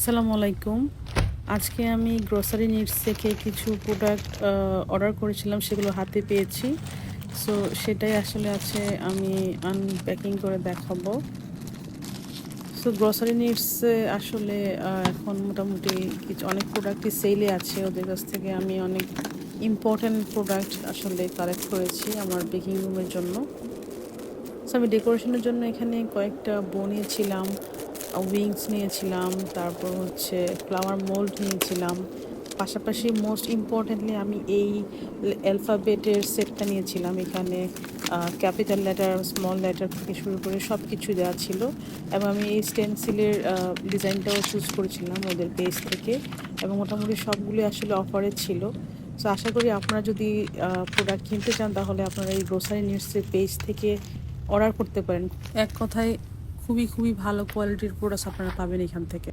আসসালামু আলাইকুম। আজকে আমি গ্রোসারি নিডস থেকে কিছু প্রোডাক্ট অর্ডার করেছিলাম, সেগুলো হাতে পেয়েছি। সো সেটাই আসলে আছে আমি আনপ্যাকিং করে দেখাবো। সো গ্রোসারি নিডসে আসলে এখন মোটামুটি অনেক প্রোডাক্টই সেলে আছে। ওদের কাছ থেকে আমি অনেক ইম্পর্ট্যান্ট প্রোডাক্ট আসলে কালেক্ট করেছি আমার বেকিং রুমের জন্য। সো আমি ডেকোরেশনের জন্য এখানে কয়েকটা বো নিয়েছিলাম, উইংস নিয়েছিলাম, তারপর হচ্ছে ফ্লাওয়ার মোল্ড নিয়েছিলাম। পাশাপাশি মোস্ট ইম্পর্টেন্টলি আমি এই অ্যালফাবেটের সেটটা নিয়েছিলাম। এখানে ক্যাপিটাল লেটার, স্মল লেটার থেকে শুরু করে সব কিছু দেওয়া ছিল। এবং আমি এই স্টেনসিলের ডিজাইনটাও চুজ করেছিলাম ওদের পেজ থেকে, এবং মোটামুটি সবগুলি আসলে অফারে ছিল। সো আশা করি আপনারা যদি প্রোডাক্ট কিনতে চান তাহলে আপনারা এই গ্রোসারি নিডসের পেজ থেকে অর্ডার করতে পারেন। এক কথায় খুবই ভালো কোয়ালিটির প্রোডাক্ট আপনারা পাবেন এখান থেকে।